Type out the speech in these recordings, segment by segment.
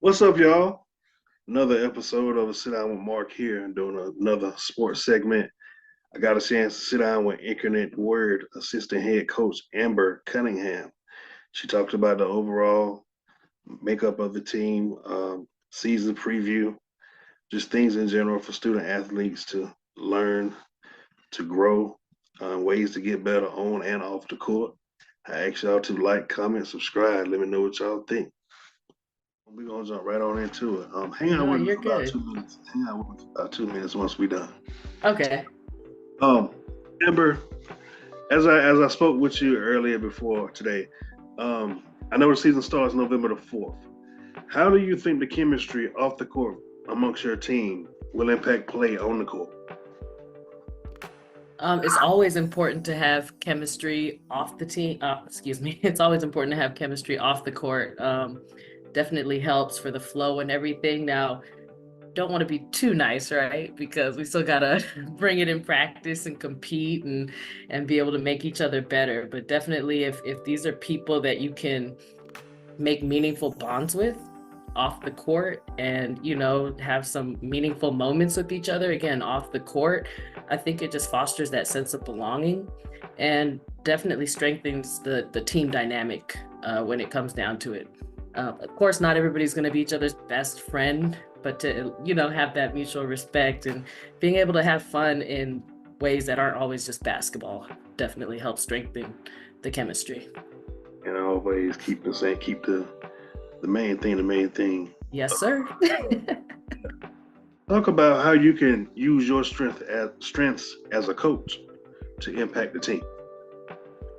What's up, y'all? Another episode of a Sit Down with Mark here and doing another sports segment. I got a chance to sit down with Incarnate Word assistant head coach Amber Cunningham. She talked about the overall makeup of the team, season preview, just things in general for student athletes to learn, to grow, ways to get better on and off the court. I ask y'all to like, comment, subscribe. Let me know what y'all think. We're gonna jump right on into it. Hang out No, with me you're for about good. 2 minutes. Hang out with me for about 2 minutes once we're done. Okay. Um, Amber, as I spoke with you earlier before today, I know the season starts November the 4th. How do you think the chemistry off the court amongst your team will impact play on the court? It's always important to have chemistry off the team. Excuse me. It's always important to have chemistry off the court. Definitely helps for the flow and everything. Now, don't want to be too nice, right? Because we still gotta bring it in practice and compete and be able to make each other better. But definitely, if these are people that you can make meaningful bonds with off the court and have some meaningful moments with each other again off the court, I think it just fosters that sense of belonging and definitely strengthens the team dynamic when it comes down to it. Of course, not everybody's going to be each other's best friend, but to have that mutual respect and being able to have fun in ways that aren't always just basketball definitely helps strengthen the chemistry. And always keep the same, keep the main thing, the main thing. Yes, sir. Talk about how you can use your strengths as a coach to impact the team.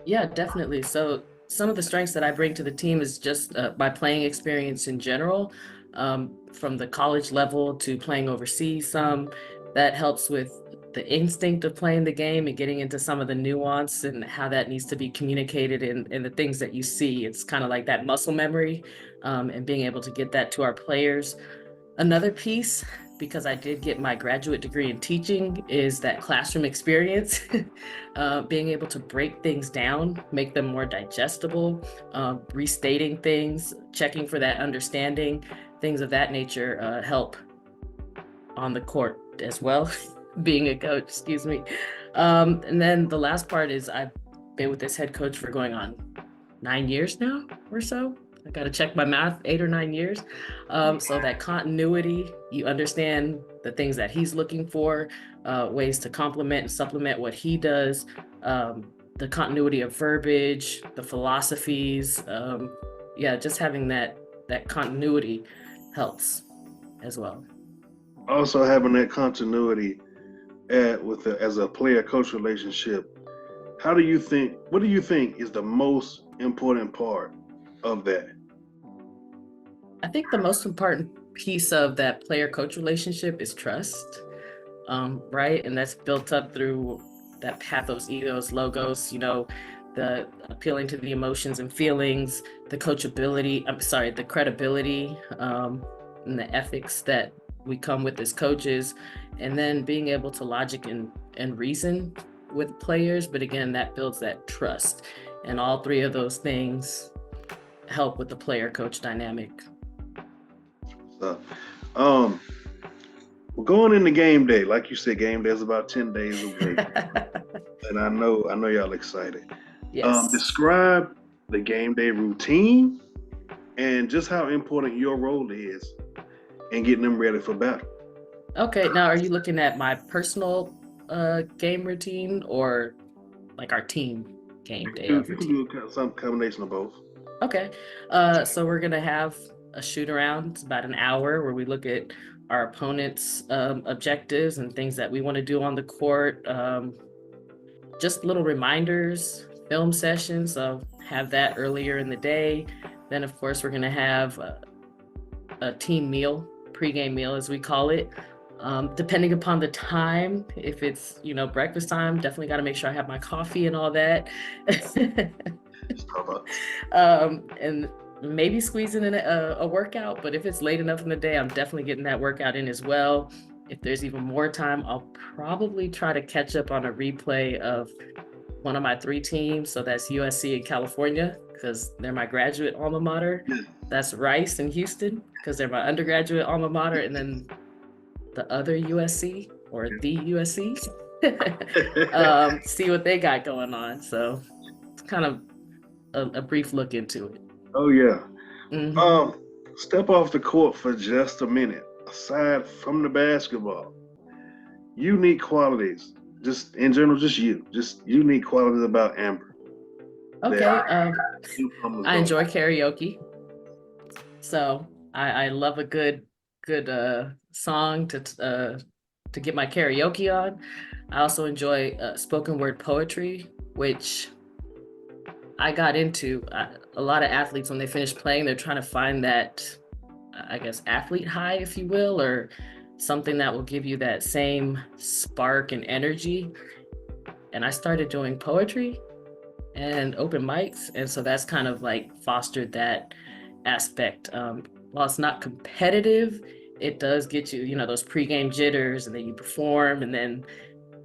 Yeah, definitely. So some of the strengths that I bring to the team is just my playing experience in general, from the college level to playing overseas. Some that helps with the instinct of playing the game and getting into some of the nuance and how that needs to be communicated in the things that you see. It's kind of like that muscle memory, and being able to get that to our players. Another piece, because I did get my graduate degree in teaching, is that classroom experience, being able to break things down, make them more digestible, restating things, checking for that understanding, things of that nature help on the court as well, being a coach, excuse me. And then the last part is I've been with this head coach for going on 9 years now or so. I got to check my math, 8 or 9 years. So that continuity, you understand the things that he's looking for, ways to complement and supplement what he does, the continuity of verbiage, the philosophies. Yeah, just having that continuity helps as well. Also having that continuity as a player coach relationship. How do you think? What do you think is the most important part of that? I think the most important piece of that player coach relationship is trust, right? And that's built up through that pathos, ethos, logos, the appealing to the emotions and feelings, the coachability, I'm sorry, the credibility, and the ethics that we come with as coaches, and then being able to logic and reason with players. But again, that builds that trust. And all three of those things help with the player coach dynamic. So, um, we're going into game day. Like you said, game day is about 10 days away, and I know y'all excited. Yes. Describe the game day routine and just how important your role is in getting them ready for battle. Okay, now are you looking at my personal game routine or like our team game day of You can routine? do some combination of both. Okay, so we're gonna have a shoot around. It's about an hour where we look at our opponent's objectives and things that we want to do on the court. Just little reminders, film sessions. So have that earlier in the day. Then, of course, we're gonna have a team meal, pregame meal as we call it. Depending upon the time, if it's breakfast time, definitely got to make sure I have my coffee and all that. Starbucks. And maybe squeezing in a workout, but if it's late enough in the day, I'm definitely getting that workout in as well. If there's even more time, I'll probably try to catch up on a replay of one of my three teams. So that's USC in California, because they're my graduate alma mater. Yeah. That's Rice in Houston because they're my undergraduate alma mater, and then the other USC or the USC. See what they got going on. So it's kind of a brief look into it. Oh yeah. Hmm. Step off the court for just a minute. Aside from the basketball, unique qualities, just in general, just unique qualities about Amber that Okay. newcomers I don't. enjoy karaoke, so I love a good song to get my karaoke on. I also enjoy spoken word poetry, which I got into. A lot of athletes, when they finish playing, they're trying to find that, I guess, athlete high, if you will, or something that will give you that same spark and energy. And I started doing poetry and open mics. And so that's kind of like fostered that aspect. While it's not competitive, it does get you, those pregame jitters, and then you perform, and then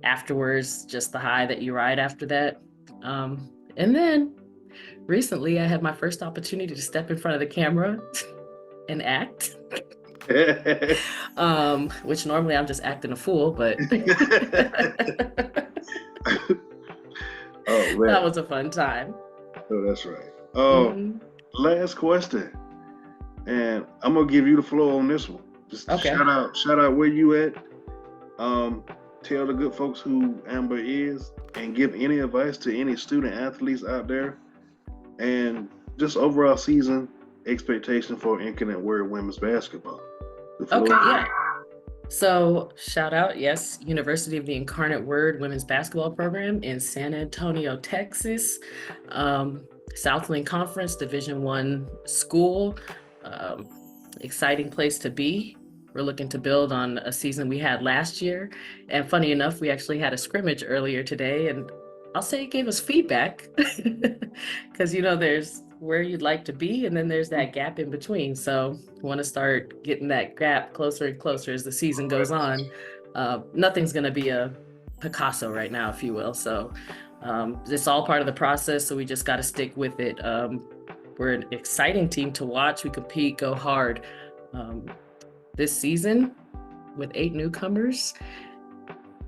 afterwards, just the high that you ride after that. And then recently, I had my first opportunity to step in front of the camera and act, which normally I'm just acting a fool, but Oh that man, was a fun time. oh that's right. Hmm. Last question, and I'm gonna give you the floor on this one. Just Okay. shout out where you at. Um, Tell the good folks who Amber is, and give any advice to any student athletes out there, and just overall season expectation for Infinite Word women's basketball. The floor. Okay. Yeah. So, shout out, yes, University of the Incarnate Word women's basketball program in San Antonio, Texas. Southland Conference, Division One school. Um, Exciting place to be. We're looking to build on a season we had last year. And funny enough, we actually had a scrimmage earlier today, and I'll say it gave us feedback because there's where you'd like to be, and then there's that gap in between. So we want to start getting that gap closer and closer as the season goes on. Nothing's going to be a Picasso right now, if you will. So it's all part of the process. So we just got to stick with it. We're an exciting team to watch. We compete, go hard. This season with 8 newcomers,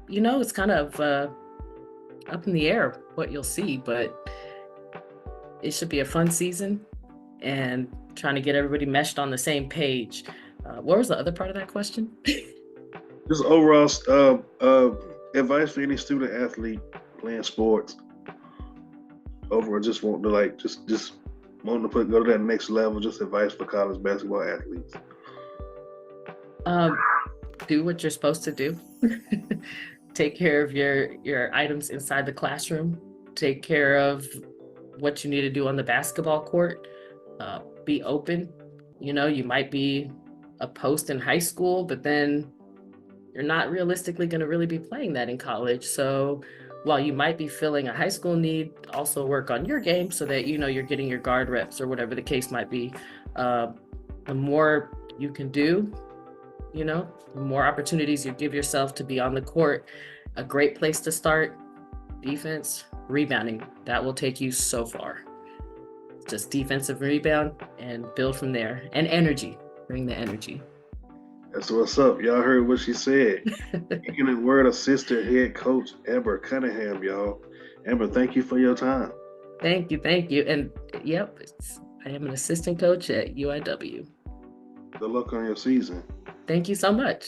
it's kind of up in the air what you'll see, but it should be a fun season and trying to get everybody meshed on the same page. What was the other part of that question? Just overall advice for any student athlete playing sports. Overall, just want to just wanting to go to that next level. Just advice for college basketball athletes. Do what you're supposed to do. Take care of your items inside the classroom. Take care of what you need to do on the basketball court. Be open. You might be a post in high school, but then you're not realistically going to really be playing that in college. So while you might be filling a high school need, also work on your game so that you're getting your guard reps or whatever the case might be. The more you can do, the more opportunities you give yourself to be on the court. A great place to start: defense, rebounding. That will take you so far. Just defensive rebound and build from there. And energy. Bring the energy. That's what's up. Y'all heard what she said. Infinite Word assistant head coach Amber Cunningham, y'all. Amber, thank you for your time. Thank you. Thank you. And yep, I am an assistant coach at UIW. Good luck on your season. Thank you so much.